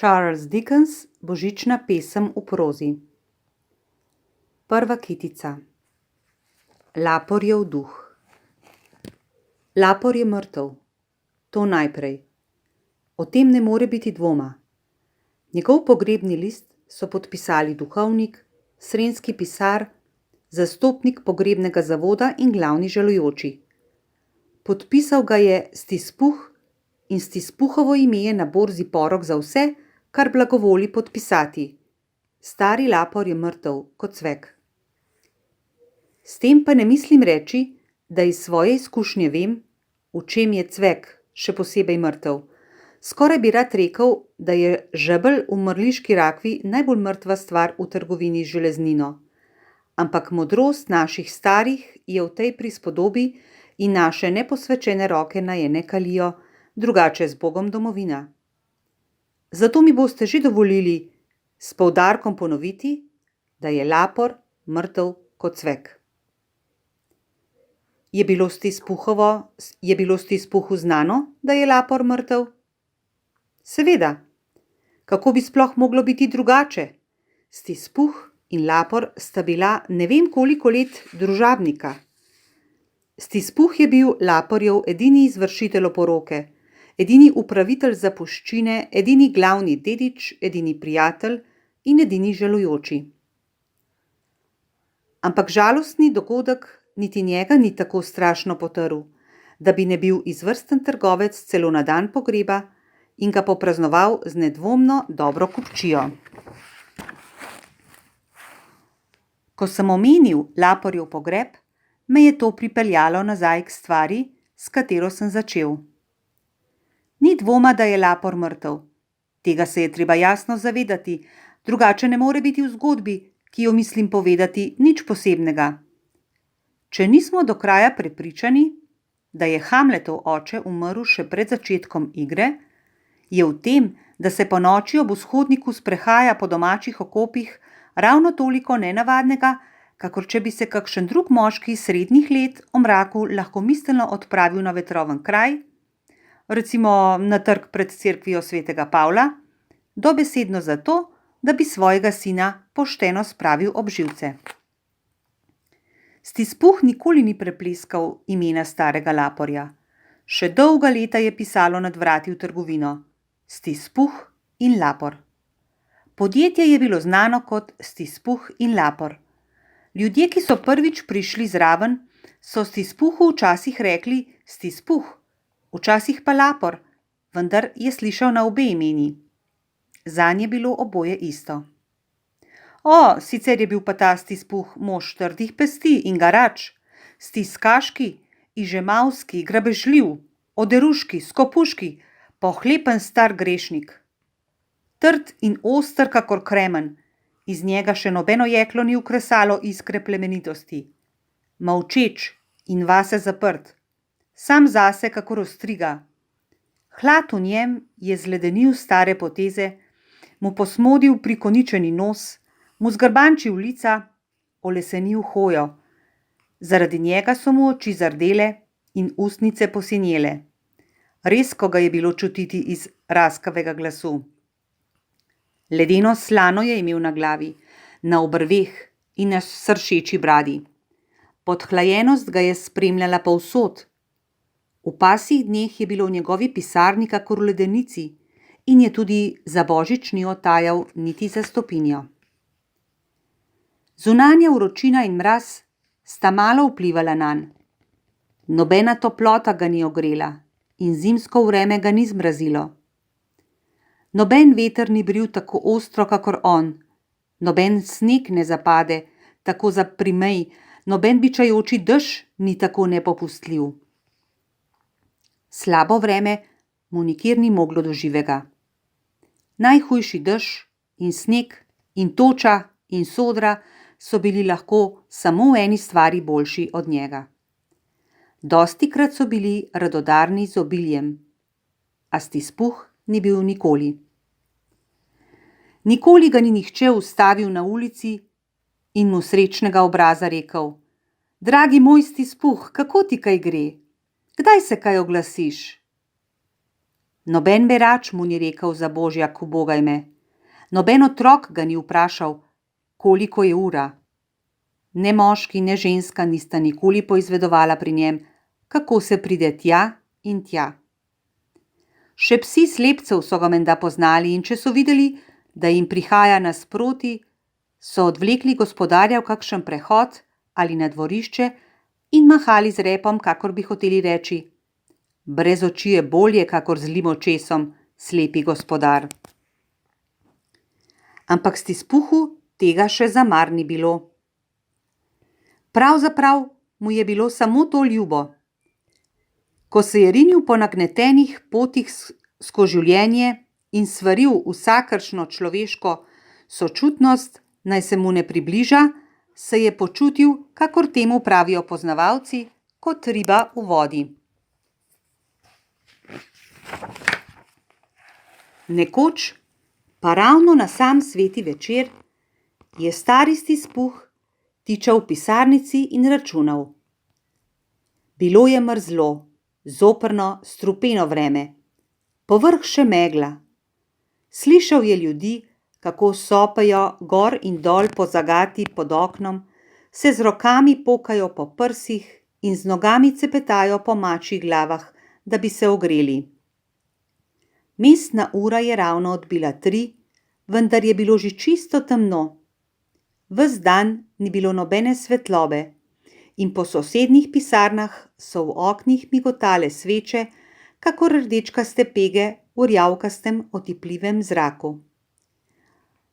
Charles Dickens, Božična pesem v prozi. Prva kitica. Laporjev duh. Lapor je mrtev. To najprej. O tem ne more biti dvoma. Njegov pogrebni list so podpisali duhovnik, srenski pisar, zastopnik pogrebnega zavoda in glavni žalujoči. Podpisal ga je Stispuh in Stispuhovo ime je na borzi porok za vse, kar blagovoli podpisati. Stari Lapor je mrtev kot cvek. S tem pa ne mislim reči, da iz svoje izkušnje vem, v čem je cvek še posebej mrtev. Skoraj bi rad rekel, da je žebelj v mrliški rakvi najbolj mrtva stvar v trgovini z železnino. Ampak modrost naših starih je v tej prispodobi in naše neposvečene roke naj je ne kalijo, drugače z Bogom domovina. Zato mi boste že dovolili s poudarkom ponoviti, da je Lapor mrtev kot cvek. Je bilo Stispuhu znano, da je Lapor mrtev? Seveda. Kako bi sploh moglo biti drugače? Stispuh in Lapor sta bila ne vem koliko let družabnika. Stispuh je bil Laporjev edini izvršitelj oporoke, edini upravitelj zapuščine, edini glavni dedič, edini prijatelj in edini žalujoči. Ampak žalostni dogodek niti njega ni tako strašno potrl, da bi ne bil izvrsten trgovec celo na dan pogreba in ga popraznoval z nedvomno dobro kupčijo. Ko sem omenil Laporjev pogreb, me je to pripeljalo nazaj k stvari, s katero sem začel. Ni dvoma, da je Lapor mrtev. Tega se je treba jasno zavedati, drugače ne more biti v zgodbi, ki jo mislim povedati, nič posebnega. Če nismo do kraja prepričani, da je Hamletov oče umrl še pred začetkom igre, je v tem, da se ponoči ob vzhodniku sprehaja po domačih okopih, ravno toliko nenavadnega, kakor če bi se kakšen drug moški srednjih let o mraku lahkomiselno odpravil na vetroven kraj, recimo na trg pred cerkvijo svetega Pavla, dobesedno zato, da bi svojega sina pošteno spravil ob živce. Stispuh nikoli ni prepleskal imena starega Laporja. Še dolga leta je pisalo nad vrati v trgovino: Stispuh in Lapor. Podjetje je bilo znano kot Stispuh in Lapor. Ljudje, ki so prvič prišli zraven, so Stispuhu včasih rekli Stispuh, včasih pa Lapor, vendar je slišal na obe imeni. Zanj je bilo oboje isto. O, sicer je bil pa ta Stispuh mož trdih pesti in garač, stiskaški, ižemavski, grabežljiv, oderuški, skopuški, pohlepen star grešnik. Trd in oster kakor kremen, iz njega še nobeno jeklo ni ukresalo iskre plemenitosti. Molčeč in vase zaprt, sam zase kakor ostriga. Hlad v njem je zledenil stare poteze, mu posmodil prikoničeni nos, mu zgrbančil lica, olesenil hojo. Zaradi njega so mu oči zardele in ustnice posinjele. Rezko ga je bilo čutiti iz raskavega glasu. Ledeno slano je imel na glavi, na obrveh in na sršeči bradi. Podhlajenost ga je spremljala povsod. V pasjih dneh je bilo v njegovi pisarni kakor v ledenici in je tudi za božič ni otajal niti za stopinjo. Zunanja vročina in mraz sta malo vplivala nanj. Nobena toplota ga ni ogrela in zimsko vreme ga ni zmrazilo. Noben veter ni bril tako ostro kakor on, noben sneg ne zapade tako zaprimej, noben bičajoči dež ni tako nepopustljiv. Slabo vreme mu nikjer ni moglo do živega. Najhujši dež in sneg in toča in sodra so bili lahko samo v eni stvari boljši od njega. Dostikrat so bili radodarni z obiljem, a Stispuh ni bil nikoli. Nikoli ga ni nihče ustavil na ulici in mu srečnega obraza rekel: Dragi moj Stispuh, kako ti kaj gre? Kdaj se kaj oglasiš? Noben berač mu ni rekel: za Božjak, ubogaj me. Noben otrok ga ni vprašal, koliko je ura. Ne moški, ne ženska nista nikoli poizvedovala pri njem, kako se pride tja in tja. Še psi slepcev so ga menda poznali, in če so videli, da jim prihaja nasproti, so odvlekli gospodarja v kakšen prehod ali na dvorišče in mahali z repom, kakor bi hoteli reči: brez oči je bolje, kakor z zlim očesom, slepi gospodar. Ampak Stispuhu tega še zamar ni bilo. Pravzaprav mu je bilo samo to ljubo. Ko se je rinil po nagnetenih potih skozi življenje in svaril vsakršno človeško sočutnost, naj se mu ne približa, se je počutil, kakor temu pravijo poznavalci, kot riba v vodi. Nekoč, pa ravno na sam sveti večer, je stari Stispuh tičal v pisarnici in računal. Bilo je mrzlo, zoprno, strupeno vreme, povrh še megla. Slišal je ljudi, kako sopajo gor in dol po zagati pod oknom, se z rokami pokajo po prsih in z nogami cepetajo po mačjih glavah, da bi se ogreli. Mestna ura je ravno odbila 3, vendar je bilo že čisto temno. Ves dan ni bilo nobene svetlobe in po sosednjih pisarnah so v oknih migotale sveče, kakor rdečkaste pege v rjavkastem otipljivem zraku.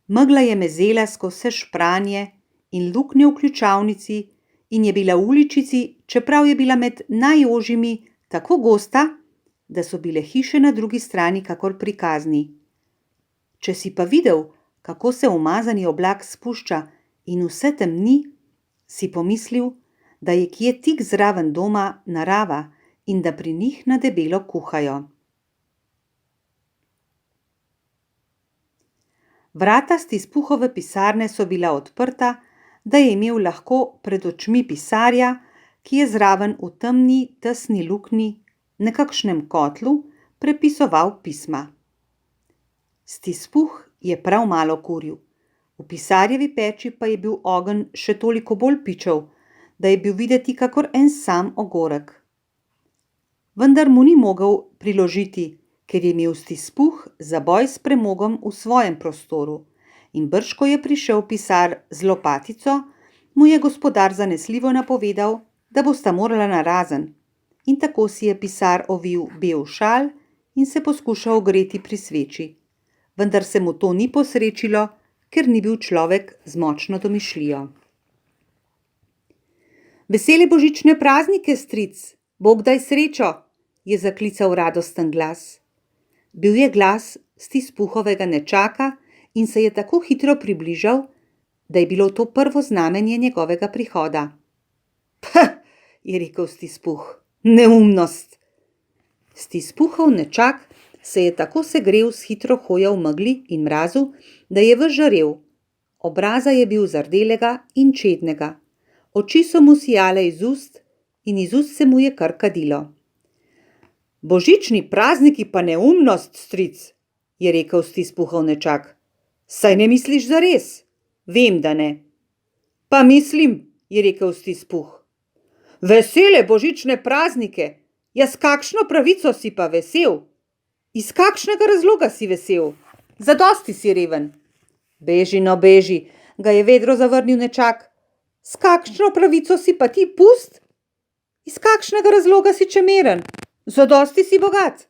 Megla je mezela skozi špranje in luknje v ključavnici in je bila v uličici, čeprav je bila med najožjimi, tako gosta, da so bile hiše na drugi strani kakor prikazni. Če si pa videl, kako se umazani oblak spušča in vse temni, si pomislil, da je kje tik zraven doma narava in da pri njih na debelo kuhajo. Vrata Stispuhove pisarne so bila odprta, da je imel lahko pred očmi pisarja, ki je zraven v temni, tesni luknji, nekakšnem kotlu, prepisoval pisma. Stispuh je prav malo kuril. V pisarjevi peči pa je bil ogenj še toliko bolj pičev, da je bil videti kakor en sam ogorek. Vendar mu ni mogel priložiti, ker je imel Stispuh zaboj s premogom v svojem prostoru in brž ko je prišel pisar z lopatico, mu je gospodar zanesljivo napovedal, da bosta morala narazen, in tako si je pisar ovil bel šal in se poskušal ogreti pri sveči, vendar se mu to ni posrečilo, ker ni bil človek z močno domišljijo. Vesele božične praznike, stric, Bog daj srečo, je zaklical radosten glas. Bil je glas Stispuhovega nečaka in se je tako hitro približal, da je bilo to prvo znamenje njegovega prihoda. Je rekel Stispuh, neumnost. Stispuhov nečak se je tako segrel s hitro hojo v megli in mrazu, da je ves žarel. Obraza je bil zardelega in čednega. Oči so mu sijale iz ust in iz ust se mu je kar kadilo. Božični prazniki pa neumnost, stric, je rekel Stispuhov nečak. Saj ne misliš zares? Vem, da ne. Pa mislim, je rekel Stispuh. Vesele božične praznike, jaz kakšno pravico si pa vesel? Iz kakšnega razloga si vesel? Zadosti si reven. Beži, no beži, ga je vedro zavrnil nečak. S kakšno pravico si pa ti pust? Iz kakšnega razloga si čemeren? Zadosti si bogat.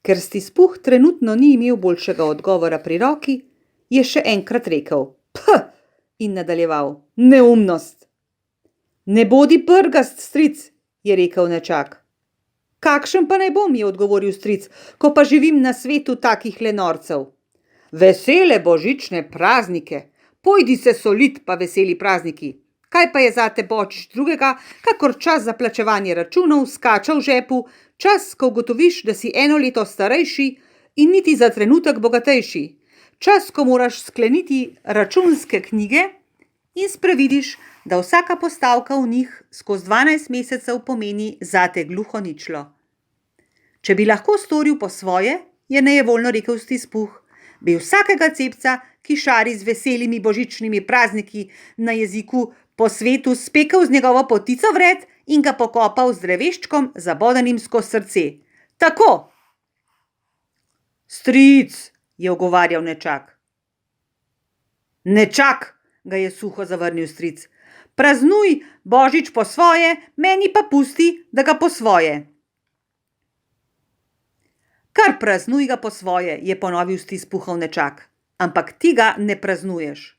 Ker Stispuh trenutno ni imel boljšega odgovora pri roki, je še enkrat rekel in nadaljeval, neumnost. Ne bodi prgast, stric, je rekel nečak. Kakšen pa naj bom, je odgovoril stric, ko pa živim na svetu takih lenorcev. Vesele božične praznike, pojdi se solit pa veseli prazniki. Kaj pa je zate božič drugega, kakor čas za plačevanje računov, skača v žepu, čas, ko ugotoviš, da si 1 leto starejši in niti za trenutek bogatejši, čas, ko moraš skleniti računske knjige in sprevidiš, da vsaka postavka v njih skozi 12 mesecev pomeni zate gluho ničlo. Če bi lahko storil po svoje, je nejevoljno rekel Stispuh, bi vsakega cepca, ki šari z veselimi božičnimi prazniki na jeziku po svetu, spekel z njegovo potico vred in ga pokopal z dreveščkom, zabodenim skozi srce. Tako! Stric, je ogovarjal nečak. Nečak, ga je suho zavrnil stric. Praznuj božič po svoje, meni pa pusti, da ga po svoje. Kar praznuj ga po svoje, je ponovil Stispuhov nečak, ampak ti ga ne praznuješ.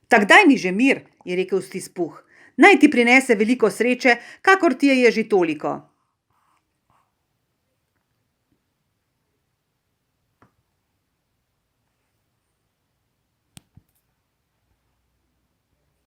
Tak daj mi že mir, je rekel Stispuh, naj ti prinese veliko sreče, kakor ti je že toliko.